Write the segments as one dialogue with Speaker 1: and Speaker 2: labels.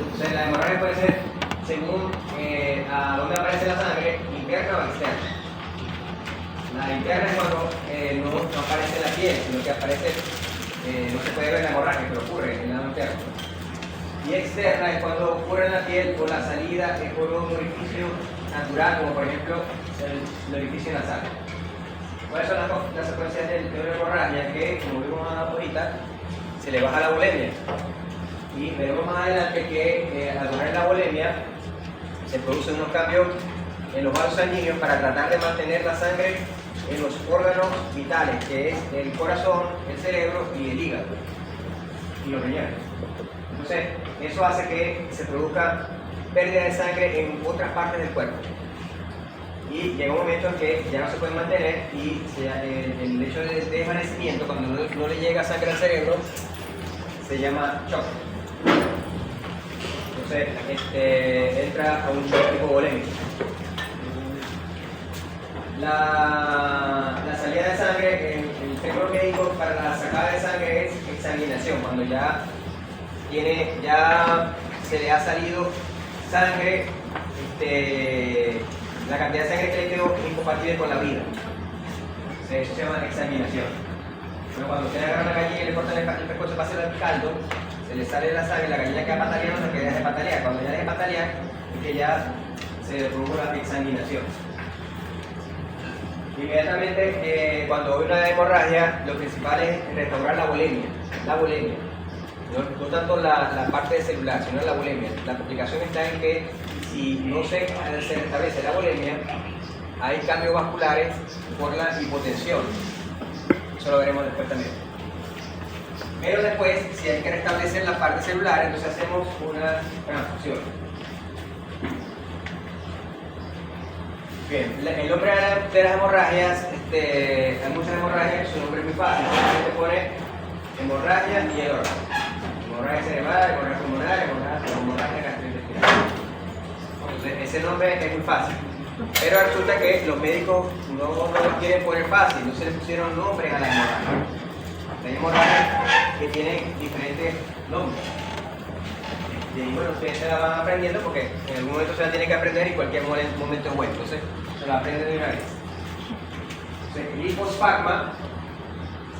Speaker 1: Entonces, la hemorragia puede ser según a dónde aparece la sangre, interna o externa. La interna es cuando no aparece en la piel, sino que aparece, no se puede ver la hemorragia, pero ocurre en el lado interno. Y externa es cuando ocurre en la piel por la salida por un orificio natural, como por ejemplo el orificio nasal. ¿Cuáles son las consecuencias de una hemorragia? Que, como vimos ahorita, se le baja la volemia. Y veremos más adelante que al bajar la volemia se producen unos cambios en los vasos sanguíneos para tratar de mantener la sangre en los órganos vitales, que es el corazón, el cerebro y el hígado y los riñones. Entonces, eso hace que se produzca pérdida de sangre en otras partes del cuerpo. Y llega un momento en que ya no se puede mantener y el hecho de desvanecimiento, cuando no le llega sangre al cerebro, se llama shock. Entonces, entra a un shock hipovolémico. La salida de sangre, el término médico para la sacada de sangre es exsanguinación, cuando ya se le ha salido sangre, la cantidad de sangre que le quedó es incompatible con la vida. Eso se llama exsanguinación. Bueno, cuando usted agarra una gallina y le corta el pescuezo para hacer el caldo, se le sale la sangre, la gallina queda pataleando hasta que deja de patalear. Cuando ya deja de patalear, es que ya se produjo la exsanguinación. Inmediatamente, cuando hay una hemorragia, lo principal es restaurar la volemia. No tanto la parte celular, sino la volemia. La complicación está en que si no se restablece la volemia, hay cambios vasculares por la hipotensión. Eso lo veremos después también. Pero después, si hay que restablecer la parte celular, entonces hacemos una transfusión. Bien, el nombre de las hemorragias, hay muchas hemorragias, su nombre es muy fácil. Se pone hemorragia y el órgano. Hemorragia cerebral, hemorragia pulmonar, hemorragia gastrointestinal. Entonces, ese nombre es muy fácil. Pero resulta que los médicos no lo quieren poner fácil, no se le pusieron nombres a la hemorragia. Hay hemorragias que tienen diferentes nombres. Y bueno, ustedes se la van aprendiendo porque en algún momento se la tienen que aprender y cualquier momento es bueno. Entonces, se la aprenden de una vez. Entonces, el hipospasma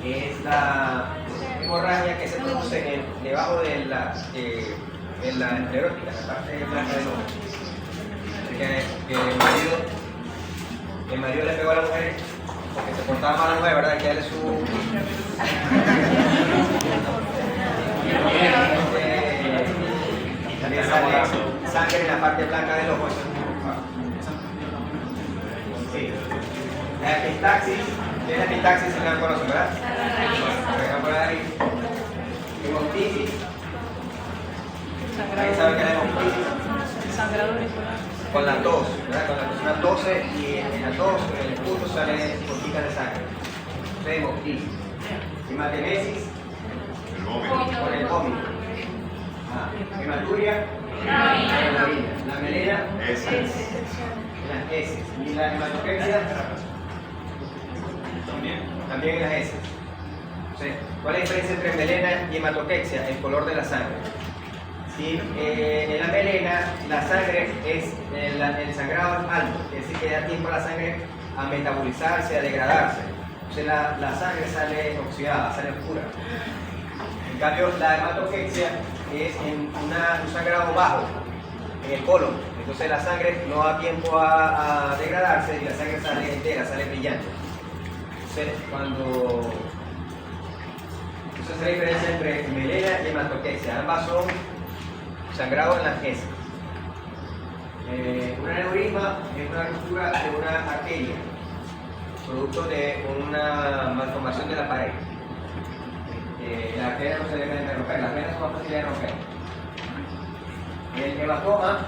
Speaker 1: es la hemorragia que se produce debajo de la esclerótica, la parte blanca del ojo. Que el marido le pegó a la mujer porque se portaba mal a la mujer, ¿verdad? Hay que darle su... También sale sangre en la parte blanca del ojo. Sí. La epistaxis, ¿qué es la epistaxis? Se la conocen, ¿verdad? Hemoptisis. ¿Alguien sabe qué es la hemoptisis?
Speaker 2: Sangrado auricular.
Speaker 1: Con la tos, ¿verdad? Cuando la persona tose y en la tos, en el punto sale gotitas de sangre. Eso es hemoptisis. Hematemesis. Con el vómito. Hematuria. La melena. Las heces. Y la hematoquexia. También en las heces. ¿Cuál es la diferencia entre melena y hematoquexia? El color de la sangre. Si en la melena la sangre es, el sangrado es alto, es decir, que da tiempo a la sangre a metabolizarse, a degradarse. Entonces la sangre sale oxidada, sale oscura. En cambio, la hematoquexia es en un sangrado bajo, en el colon. Entonces la sangre no da tiempo a degradarse y la sangre sale entera, sale brillante. Entonces, esa es la diferencia entre melena y hematoquexia. Ambas son sangrado en las heces. Un aneurisma es una ruptura de una arteria, producto de una malformación de la pared. Las arterias no se deben de romper, las venas son más fáciles de romper. El hematoma.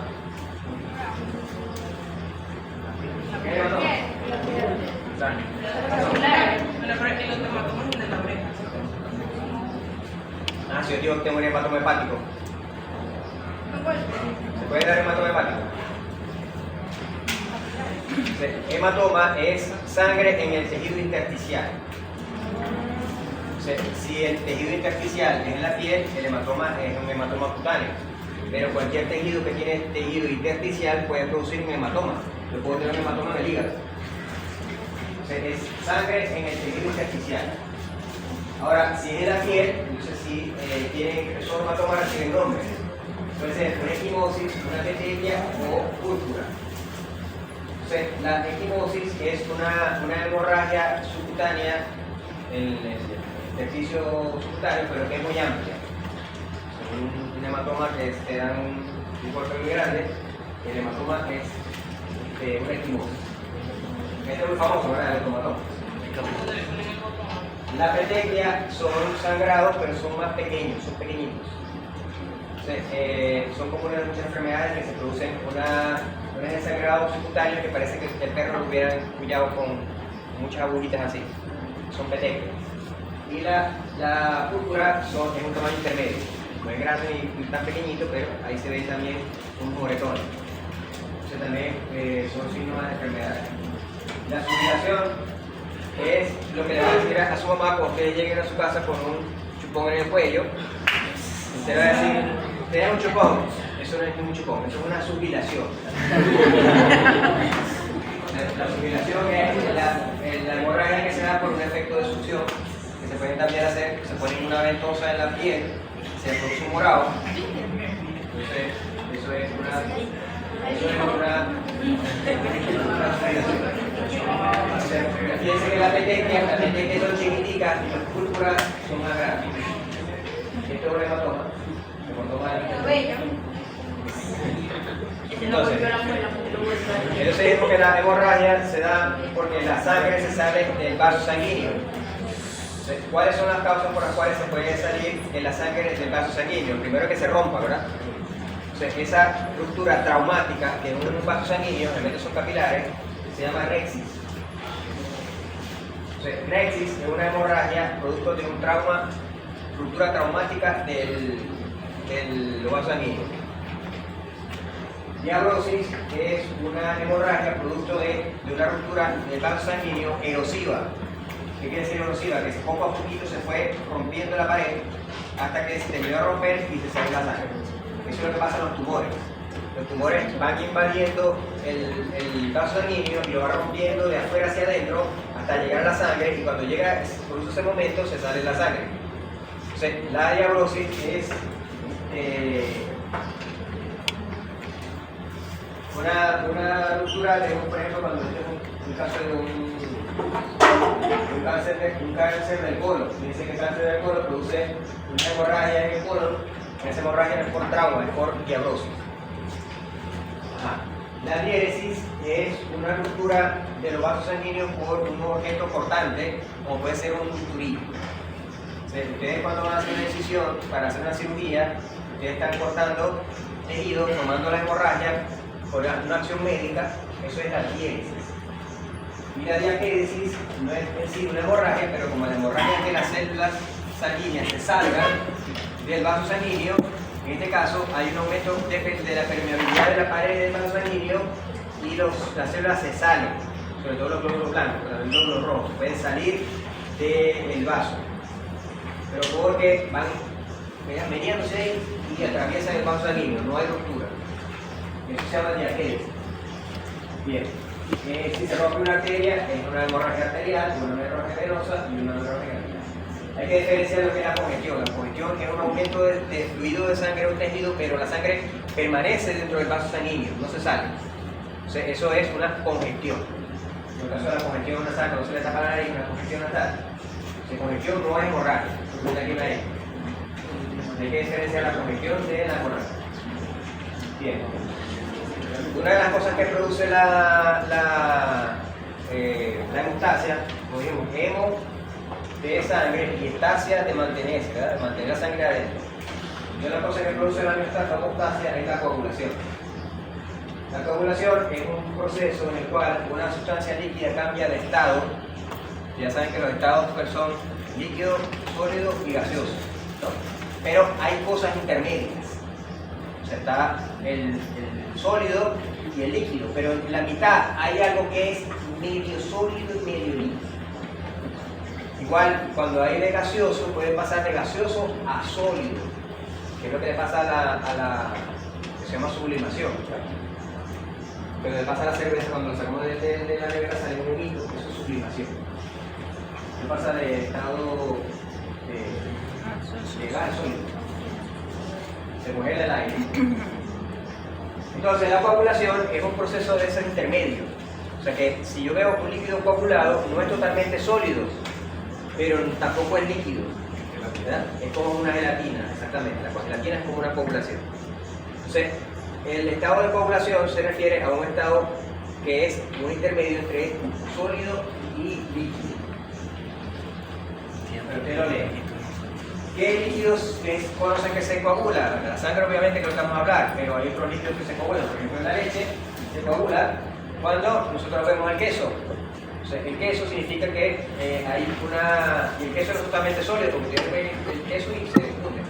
Speaker 1: ¿Qué es el hematoma? Si yo digo que tengo un hematoma hepático, ¿se puede dar hematoma hepático? Hematoma es sangre en el tejido intersticial. Si el tejido intersticial es en la piel, el hematoma es un hematoma cutáneo. Pero cualquier tejido que tiene tejido intersticial puede producir un hematoma. Yo puedo tener un hematoma en el hígado. Entonces es sangre en el tejido intersticial. Ahora, si es de la piel, entonces si esos hematomas reciben nombres. Puede ser una equimosis, una petequia o púrpura. Entonces, la equimosis es una hemorragia subcutánea en el intersticio subcutáneo, pero que es muy amplia. Un hematoma que te da un golpe muy grande, el hematoma es una equimosis. Este es muy famoso, ¿verdad? El hematoma. La petequia son sangrados, pero son más pequeños, son pequeñitos. Entonces, son comunes muchas enfermedades que se producen un sangrado subcutáneo que parece que el perro lo hubieran cuidado con muchas agujitas así. Son petequias. Y la púrpura es un tamaño intermedio. No es grande ni tan pequeñito, pero ahí se ven también un moretón. Entonces también son signos de enfermedades. La sublimación es lo que le va a decir a su mamá cuando ustedes lleguen a su casa con un chupón en el cuello. Usted va a decir, ¿tenés un chupón? Eso no es un chupón, eso es una sublimación. La sublimación es la hemorragia que se da por un efecto de succión, que se pueden también hacer, se pone una ventosa en la piel, se produce un morado. Entonces, eso es una fíjense que las petequias son chiquiticas y las púrpuras son más grandes. Esto es un hematoma. Entonces es porque la hemorragia se da porque la sangre se sale del vaso sanguíneo. Entonces, ¿cuáles son las causas por las cuales se puede salir en la sangre del vaso sanguíneo? Primero que se rompa, ¿verdad? Entonces, esa ruptura traumática que en un vaso sanguíneo, realmente son capilares, se llama rexis. Entonces, rexis es una hemorragia producto de un trauma, ruptura traumática del vaso sanguíneo. Diabrosis es una hemorragia producto de una ruptura del vaso sanguíneo erosiva. ¿Qué quiere decir erosiva? Que poco a poquito se fue rompiendo la pared hasta que se terminó de romper y se salió la sangre. Eso es lo que pasa en los tumores. Los tumores van invadiendo el vaso sanguíneo y lo van rompiendo de afuera hacia adentro hasta llegar a la sangre, y cuando llega por ese momento se sale la sangre. Entonces, la diabrosis es una ruptura de por ejemplo, cuando es un caso de un cáncer del colon. Dice que el cáncer del colon produce una hemorragia en el colon. Esa hemorragia no es por trauma, es por diabrosis. La diéresis es una ruptura de los vasos sanguíneos por un objeto cortante, como puede ser un bisturí. Ustedes cuando van a hacer una incisión para hacer una cirugía, ustedes están cortando tejido, tomando la hemorragia por una acción médica. Eso es la diéresis. Y la diapéresis no es en sí una hemorragia, pero como la hemorragia es que las células sanguíneas se salgan del vaso sanguíneo, en este caso hay un aumento de la permeabilidad de la pared del vaso sanguíneo y las células se salen, sobre todo los glóbulos blancos, pero los glóbulos rojos pueden salir del vaso, pero porque van meneándose y atraviesan el vaso sanguíneo, no hay ruptura. Eso se llama diapéresis. Bien. Si se rompe una arteria, es una hemorragia arterial, una hemorragia venosa y una hemorragia capilar. Hay que diferenciar lo que es la congestión. La congestión es un aumento de fluido de sangre en un tejido, pero la sangre permanece dentro del vaso sanguíneo, no se sale. Entonces, eso es una congestión. En el caso de la congestión nasal, cuando se le tapa la nariz, una congestión nasal. La congestión no es hemorragia, hay que diferenciar la congestión de la hemorragia. Bien. Una de las cosas que produce la hemostasia, como dijimos, hemo de sangre y estasia de mantenerse, ¿verdad? De mantener la sangre adentro. Y una cosa que produce la hemostasia es la coagulación. La coagulación es un proceso en el cual una sustancia líquida cambia de estado. Ya saben que los estados son líquido, sólido y gaseoso, ¿no? Pero hay cosas intermedias. O sea, está el sólido y el líquido, pero en la mitad hay algo que es medio sólido y medio líquido. Igual, cuando hay de gaseoso, puede pasar de gaseoso a sólido, que es lo que le pasa a se llama sublimación. Pero le pasa a la cerveza, cuando lo sacamos de la nevera sale un juguito, eso es sublimación. ¿Qué pasa de estado de gas sólido? Se congela el aire. Entonces la coagulación es un proceso de ese intermedio. O sea que si yo veo un líquido coagulado, no es totalmente sólido, pero tampoco es líquido, ¿verdad? Es como una gelatina, exactamente. La gelatina es como una coagulación. Entonces, el estado de coagulación se refiere a un estado que es un intermedio entre sólido y líquido. Pero usted lo lee. ¿Qué líquidos conocen que se coagulan? La sangre obviamente que lo vamos a hablar, pero hay otros líquidos que se coagulan. Por ejemplo, la leche se coagula cuando nosotros vemos el queso. O sea, el queso significa que el queso no es totalmente sólido, porque usted ve el queso y se funde,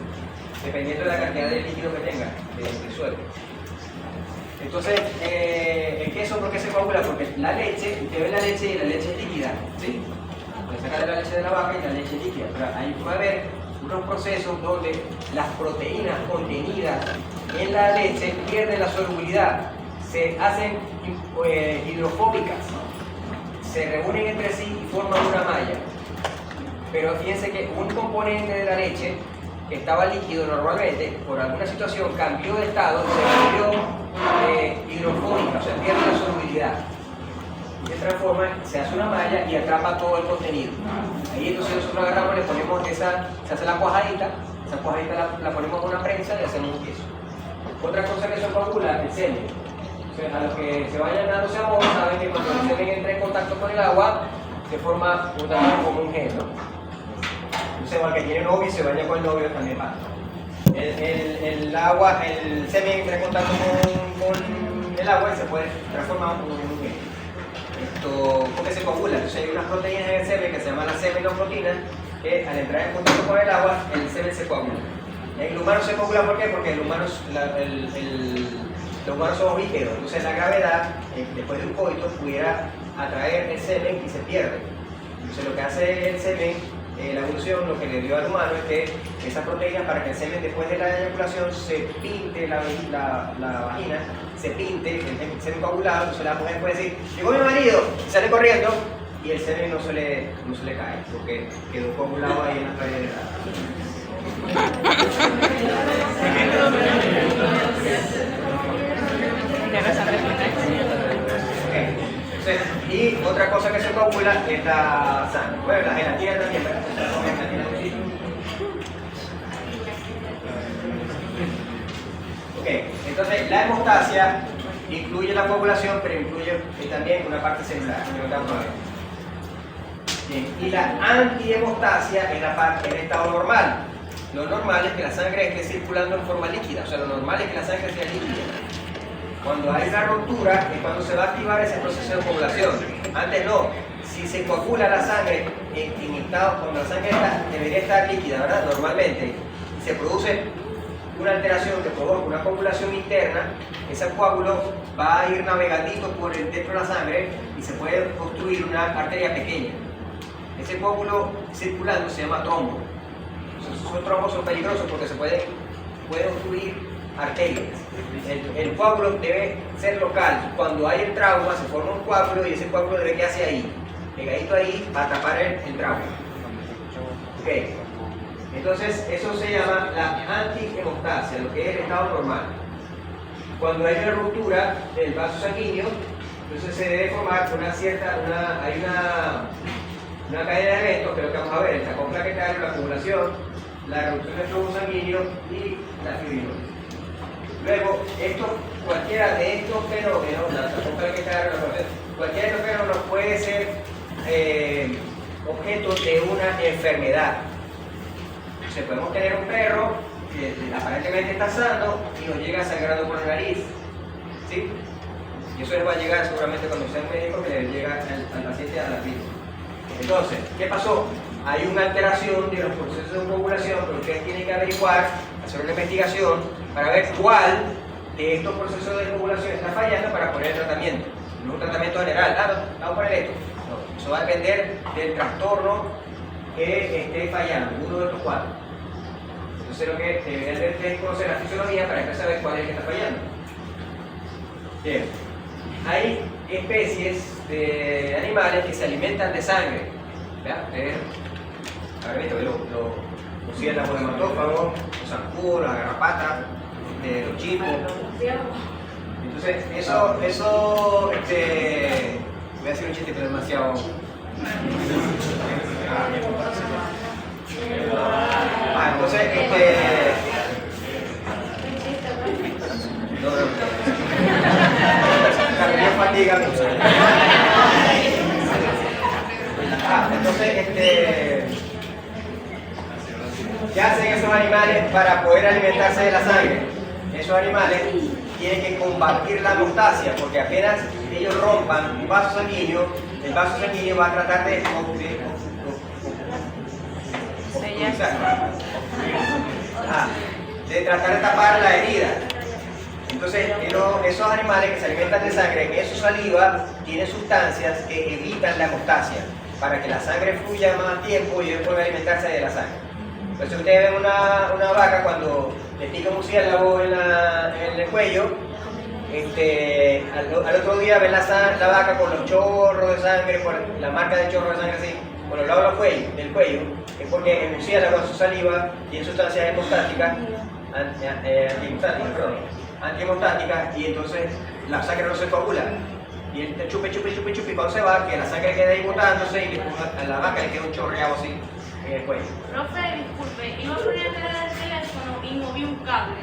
Speaker 1: dependiendo de la cantidad de líquido que tenga de suelo. Entonces, el queso, ¿por qué se coagula? Porque la leche, usted ve la leche y la leche es líquida, ¿sí? Puede sacar la leche de la vaca y la leche es líquida, pero ahí puede haber unos procesos donde las proteínas contenidas en la leche pierden la solubilidad, se hacen hidrofóbicas, se reúnen entre sí y forman una malla. Pero fíjense que un componente de la leche que estaba líquido normalmente, por alguna situación cambió de estado, se volvió hidrofóbica, o sea, pierde la solubilidad. Se transforma, se hace una malla y atrapa todo el contenido. Ahí entonces nosotros agarramos, le ponemos se hace la cuajadita, esa cuajadita la ponemos en una prensa y hacemos un queso. Otra cosa que se coagula, el semen. O sea, a los que se vayan dando sabor, saben que cuando el semen entra en contacto con el agua, se forma como un gel, ¿no? Entonces, al que tiene novio y se baña con el novio también pasa. El semen entra en contacto con el agua y se puede transformar en un gel. Porque se coagula, entonces hay unas proteínas en el semen que se llaman las semenoproteínas que al entrar en contacto con el agua, el semen se coagula. El humano se coagula, ¿por qué? Porque los humanos somos bípedos, entonces la gravedad, después de un coito, pudiera atraer el semen y se pierde. Entonces lo que hace el semen, la evolución, lo que le dio al humano es que esa proteína, para que el semen después de la eyaculación se pinte la vagina, se pinte el semen coagulado, entonces la mujer puede decir, llegó mi marido, y sale corriendo, y el semen no se le cae, porque quedó coagulado ahí en la pared de y otra cosa que se coagula es la sangre. Bueno, la gelatina también, ¿verdad? Ok, entonces la hemostasia incluye la coagulación, pero incluye también una parte celular, que lo vamos a ver. Bien, y la antihemostasia es el estado normal. Lo normal es que la sangre esté circulando en forma líquida, o sea, lo normal es que la sangre sea líquida. Cuando hay una ruptura es cuando se va a activar ese proceso de coagulación. Antes no. Si se coagula la sangre en estado, cuando la sangre debería estar líquida, ¿verdad? Normalmente, y se produce una alteración que provoca una coagulación interna, ese coágulo va a ir navegadito por dentro de la sangre y se puede construir una arteria pequeña. Ese coágulo circulando se llama trombo. Esos trombos son peligrosos porque se pueden obstruir arterias. El coágulo debe ser local. Cuando hay el trauma se forma un coágulo y ese coágulo debe quedarse ahí, pegadito ahí para tapar el trauma. Okay. Entonces eso se llama la antihemostasia, lo que es el estado normal. Cuando hay una ruptura del vaso sanguíneo, entonces se debe formar una cadena de eventos, que es lo que vamos a ver: el tacón plaquetario, la acumulación, la reducción del flujo sanguíneo y la fibrinosis. Luego, cualquiera de estos fenómenos, la tacón plaquetario, cualquiera de estos fenómenos puede ser objeto de una enfermedad. O sea, podemos tener un perro que aparentemente está sano y nos llega sangrando por la nariz, ¿sí? Y eso les va a llegar seguramente cuando sea un médico, que le llega al paciente a la piel. Entonces, ¿qué pasó? Hay una alteración de los procesos de coagulación, pero ustedes tienen que averiguar, hacer una investigación para ver cuál de estos procesos de coagulación está fallando para poner el tratamiento. No es un tratamiento general, vamos a poner esto. No, eso va a depender del trastorno que esté fallando, uno de estos cuatro. Entonces lo que deberían de conocer la fisiología para que saber cuál es el que está fallando. Bien. Hay especies de animales que se alimentan de sangre. ¿Ya? Habrán visto que los murciélagos hematófagos, los zancudos, las garrapatas, los chipos. Entonces, voy a decir un chiste pero demasiado. Entonces, también fatiga mucho. Entonces, ¿qué hacen esos animales para poder alimentarse de la sangre? Esos animales tienen que combatir la hemostasia, porque apenas ellos rompan un vaso sanguíneo, el vaso sanguíneo va a tratar de tratar de tapar la herida. Entonces, esos animales que se alimentan de sangre, en su saliva tienen sustancias que evitan la hemostasia, para que la sangre fluya más tiempo y ellos puedan alimentarse de la sangre. Entonces, ustedes ven una vaca cuando le pica un murciélago en el cuello, al otro día ven la vaca con los chorros de sangre, con la marca de chorro de sangre así, por los lados del cuello, es porque el murciélago en su saliva tiene sustancias hemostáticas, antihemostáticas, y entonces la sangre no se coagula. Y él chupe, y cuando se va, que la sangre queda ahí botándose y a la vaca le queda un chorreado así en el cuello.
Speaker 2: Profe, disculpe, iba a poner el teléfono y moví un cable.